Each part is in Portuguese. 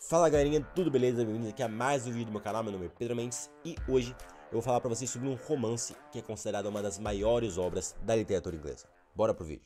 Fala galerinha, tudo beleza? Bem-vindos aqui a mais um vídeo do meu canal. Meu nome é Pedro Mendes e hoje eu vou falar pra vocês sobre um romance que é considerado uma das maiores obras da literatura inglesa. Bora pro vídeo.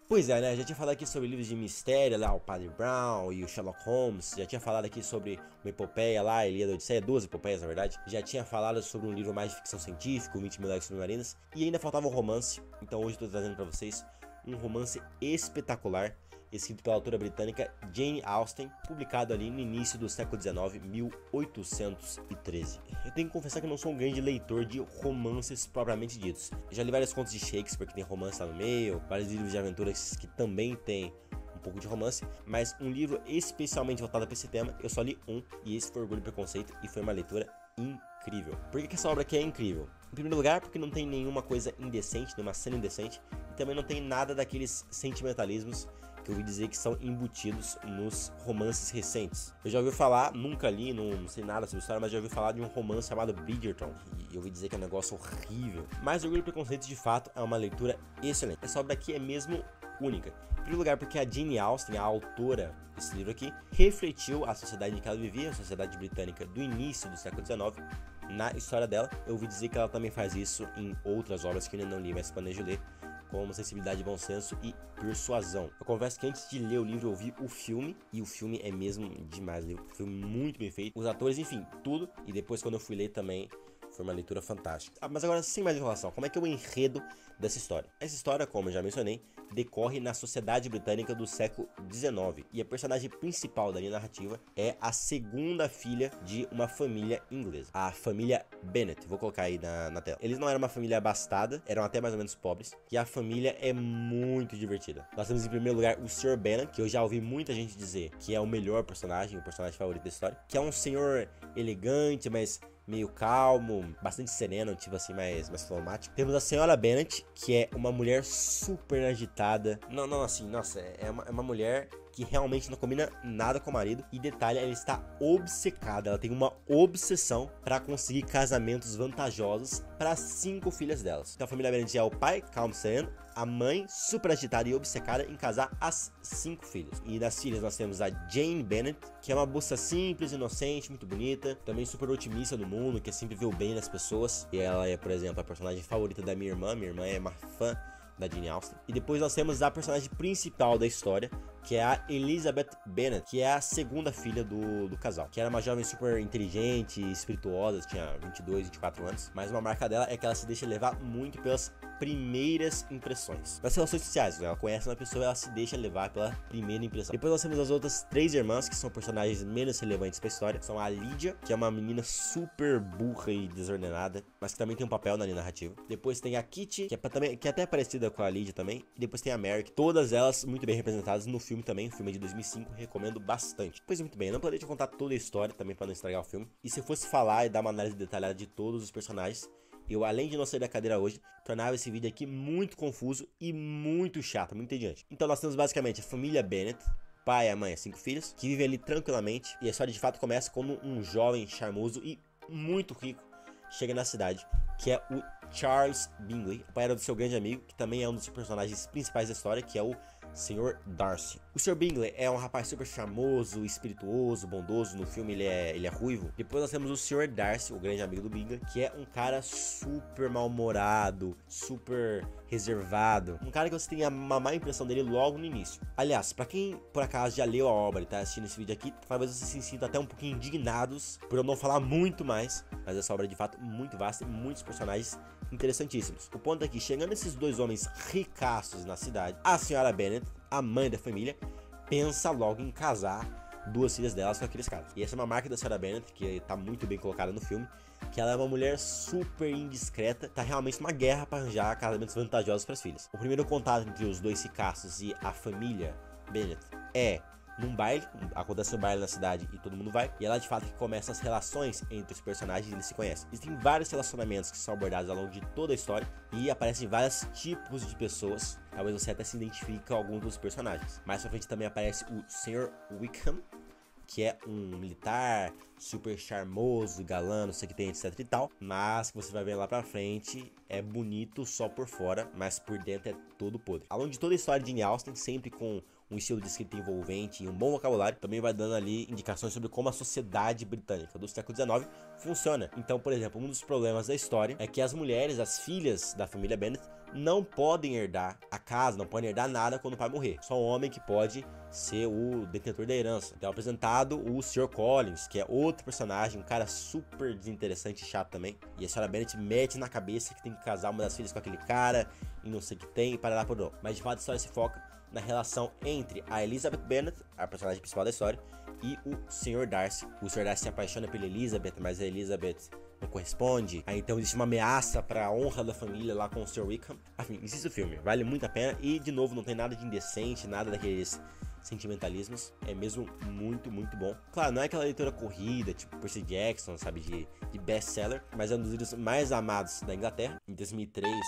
Pois é, né? Já tinha falado aqui sobre livros de mistério lá, o Padre Brown e o Sherlock Holmes. Já tinha falado aqui sobre uma epopeia lá, a Ilíada e a Odisseia, 12 epopeias na verdade. Já tinha falado sobre um livro mais de ficção científica, o 20 Mil Léguas Submarinas. E ainda faltava um romance, então hoje eu tô trazendo pra vocês um romance espetacular, escrito pela autora britânica Jane Austen, publicado ali no início do século XIX, 1813. Eu tenho que confessar que eu não sou um grande leitor de romances propriamente ditos. Eu já li vários contos de Shakespeare que tem romance lá no meio, vários livros de aventuras que também tem um pouco de romance, mas um livro especialmente voltado para esse tema, eu só li um, e esse foi Orgulho e Preconceito, e foi uma leitura incrível. Por que essa obra aqui é incrível? Em primeiro lugar, porque não tem nenhuma coisa indecente, nenhuma cena indecente, e também não tem nada daqueles sentimentalismos que eu ouvi dizer que são embutidos nos romances recentes. Eu já ouvi falar, nunca li, não sei nada sobre a história, mas já ouvi falar de um romance chamado Bridgerton, e eu ouvi dizer que é um negócio horrível. Mas Orgulho e Preconceito, de fato, é uma leitura excelente. Essa obra aqui é mesmo única. Em primeiro lugar, porque a Jane Austen, a autora desse livro aqui, refletiu a sociedade em que ela vivia, a sociedade britânica do início do século XIX, na história dela. Eu ouvi dizer que ela também faz isso em outras obras que eu ainda não li, mas planejo ler, como Sensibilidade, Bom Senso e Persuasão. Eu confesso que antes de ler o livro eu vi o filme, e o filme é mesmo demais, o filme muito bem feito, os atores, enfim, tudo, e depois quando eu fui ler também foi uma leitura fantástica. Mas agora, sem mais enrolação, como é que é o enredo dessa história? Essa história, como eu já mencionei, decorre na sociedade britânica do século XIX, e a personagem principal da linha narrativa é a segunda filha de uma família inglesa, a família Bennet. Vou colocar aí na tela. Eles não eram uma família abastada, eram até mais ou menos pobres, e a família é muito divertida. Nós temos em primeiro lugar o Sr. Bennet, que eu já ouvi muita gente dizer que é o melhor personagem, o personagem favorito da história, que é um senhor elegante, mas meio calmo, bastante sereno, tipo assim, mais fleumático. Temos a senhora Bennet, que é uma mulher super agitada. Não, assim, nossa, é uma mulher que realmente não combina nada com o marido. E detalhe, ela está obcecada, ela tem uma obsessão para conseguir casamentos vantajosos para 5 filhas delas. Então a família Bennet é o pai, calmo, sereno, a mãe, super agitada e obcecada em casar as 5 filhas. E das filhas nós temos a Jane Bennet, que é uma moça simples, inocente, muito bonita, também super otimista no mundo, que sempre vê o bem das pessoas. E ela é, por exemplo, a personagem favorita da minha irmã é uma fã da Jane Austen. E depois nós temos a personagem principal da história, que é a Elizabeth Bennet, que é a segunda filha do casal, que era uma jovem super inteligente, espirituosa, tinha 22, 24 anos, mas uma marca dela é que ela se deixa levar muito pelas primeiras impressões. Nas relações sociais, ela conhece uma pessoa e ela se deixa levar pela primeira impressão. Depois nós temos as outras 3 irmãs, que são personagens menos relevantes pra história. São a Lydia, que é uma menina super burra e desordenada, mas que também tem um papel na linha narrativa. Depois tem a Kitty, que é até parecida com a Lydia também. E depois tem a Mary, todas elas muito bem representadas no filme também. O filme é de 2005, recomendo bastante. Pois muito bem, eu não planejo contar toda a história também para não estragar o filme. E se eu fosse falar e dar uma análise detalhada de todos os personagens, eu, além de não sair da cadeira hoje, tornava esse vídeo aqui muito confuso e muito chato, muito entediante. Então nós temos basicamente a família Bennet, pai, a mãe e 5 filhos, que vivem ali tranquilamente. E a história de fato começa quando um jovem charmoso e muito rico chega na cidade, que é o Charles Bingley, pai do seu grande amigo, que também é um dos personagens principais da história, que é o Sr. Darcy. O Sr. Bingley é um rapaz super charmoso, espirituoso, bondoso. No filme ele é ruivo. Depois nós temos o Sr. Darcy, o grande amigo do Bingley, que é um cara super mal-humorado, super reservado. Um cara que você tem uma má impressão dele logo no início. Aliás, pra quem por acaso já leu a obra e tá assistindo esse vídeo aqui, talvez vocês se sintam até um pouquinho indignados por eu não falar muito mais, mas essa obra é de fato muito vasta e muitos personagens interessantíssimos. O ponto é que, chegando esses 2 homens ricaços na cidade, a senhora Bennet, a mãe da família, pensa logo em casar 2 filhas delas com aqueles caras. E essa é uma marca da senhora Bennet, que tá muito bem colocada no filme, que ela é uma mulher super indiscreta, tá realmente uma guerra para arranjar casamentos vantajosos para as filhas. O primeiro contato entre os 2 ricaços e a família Bennet é num baile, acontece um baile na cidade e todo mundo vai, e é lá de fato que começam as relações entre os personagens e eles se conhecem. Existem vários relacionamentos que são abordados ao longo de toda a história e aparecem vários tipos de pessoas, talvez você até se identifique com algum dos personagens. Mais pra frente também aparece o Sr. Wickham, que é um militar super charmoso, galã, não sei o que tem, etc e tal, mas que você vai ver lá pra frente é bonito só por fora, mas por dentro é todo podre. Ao longo de toda a história de Jane Austen, sempre com um estilo de escrita envolvente e um bom vocabulário, também vai dando ali indicações sobre como a sociedade britânica do século XIX funciona. Então, por exemplo, um dos problemas da história é que as mulheres, as filhas da família Bennet, não podem herdar a casa, não podem herdar nada quando o pai morrer. Só um homem que pode ser o detentor da herança. Então é apresentado o Sr. Collins, que é outro personagem, um cara super desinteressante e chato também. E a senhora Bennet mete na cabeça que tem que casar uma das filhas com aquele cara, e não sei o que tem, e para lá por não. Mas de fato a história se foca na relação entre a Elizabeth Bennet, a personagem principal da história, e o Sr. Darcy. O Sr. Darcy se apaixona pela Elizabeth, mas a Elizabeth não corresponde. Aí então existe uma ameaça para a honra da família lá com o Sr. Wickham. Enfim, existe o filme, vale muito a pena. E de novo, não tem nada de indecente, nada daqueles sentimentalismos. É mesmo muito, muito bom. Claro, não é aquela leitura corrida, tipo Percy Jackson, sabe, de best-seller, mas é um dos livros mais amados da Inglaterra. Em 2003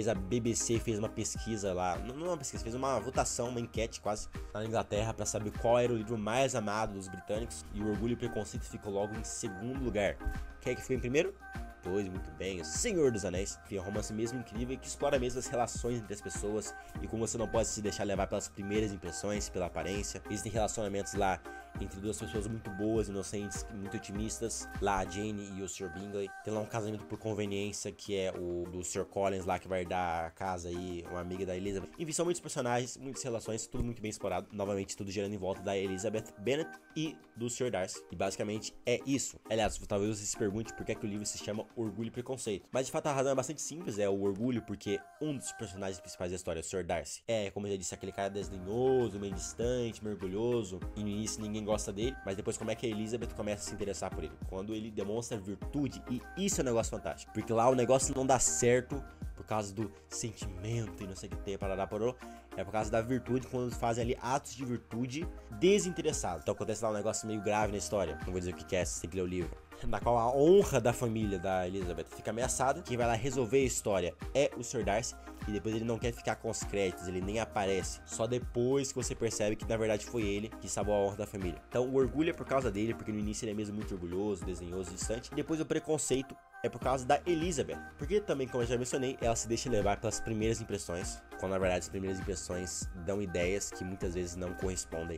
a BBC fez uma pesquisa lá, não uma pesquisa, fez uma votação, uma enquete quase, na Inglaterra para saber qual era o livro mais amado dos britânicos, e o Orgulho e Preconceito ficou logo em segundo lugar. Quem é que ficou em primeiro? Pois, muito bem, O Senhor dos Anéis. Enfim, é um romance mesmo incrível que explora mesmo as relações entre as pessoas e como você não pode se deixar levar pelas primeiras impressões, pela aparência. Existem relacionamentos lá entre duas pessoas muito boas, inocentes, muito otimistas. Lá a Jane e o Sr. Bingley. Tem lá um casamento por conveniência, que é o do Sr. Collins lá, que vai dar a casa aí, uma amiga da Elizabeth. Enfim, são muitos personagens, muitas relações, tudo muito bem explorado. Novamente, tudo girando em volta da Elizabeth Bennet e do Sr. Darcy. E basicamente é isso. Aliás, talvez você se pergunte por que é que o livro se chama Orgulho e Preconceito. Mas de fato a razão é bastante simples, é o orgulho, porque um dos personagens principais da história, o Sr. Darcy, é, como eu já disse, aquele cara desdenhoso, meio distante, meio orgulhoso, e no início ninguém gosta dele, mas depois como é que a Elizabeth começa a se interessar por ele? Quando ele demonstra virtude, e isso é um negócio fantástico, porque lá o negócio não dá certo por causa do sentimento e não sei o que tem, parará, porô, é por causa da virtude, quando eles fazem ali atos de virtude desinteressados. Então acontece lá um negócio meio grave na história, não vou dizer o que é, você tem que ler o livro, na qual a honra da família da Elizabeth fica ameaçada. Quem vai lá resolver a história é o Sr. Darcy, e depois ele não quer ficar com os créditos, ele nem aparece, só depois que você percebe que na verdade foi ele que salvou a honra da família. Então o orgulho é por causa dele, porque no início ele é mesmo muito orgulhoso, desdenhoso, distante, e depois o preconceito é por causa da Elizabeth, porque também, como eu já mencionei, ela se deixa levar pelas primeiras impressões, quando na verdade as primeiras impressões dão ideias que muitas vezes não correspondem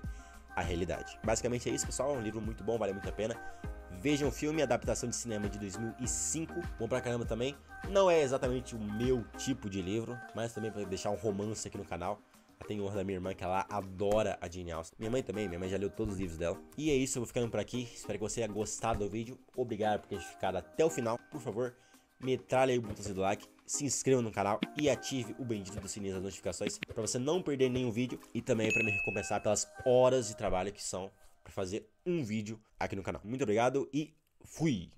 à realidade. Basicamente é isso, pessoal, é um livro muito bom, vale muito a pena. Vejam o filme, adaptação de cinema de 2005, bom pra caramba também. Não é exatamente o meu tipo de livro, mas também pra deixar um romance aqui no canal. Tem honra da minha irmã, que ela adora a Jane Austen. Minha mãe também, minha mãe já leu todos os livros dela. E é isso, eu vou ficando por aqui. Espero que você tenha gostado do vídeo. Obrigado por ter ficado até o final. Por favor, metralha aí o botãozinho do like, se inscreva no canal e ative o bendito do sininho das notificações para você não perder nenhum vídeo e também para me recompensar pelas horas de trabalho que são para fazer um vídeo aqui no canal. Muito obrigado e fui!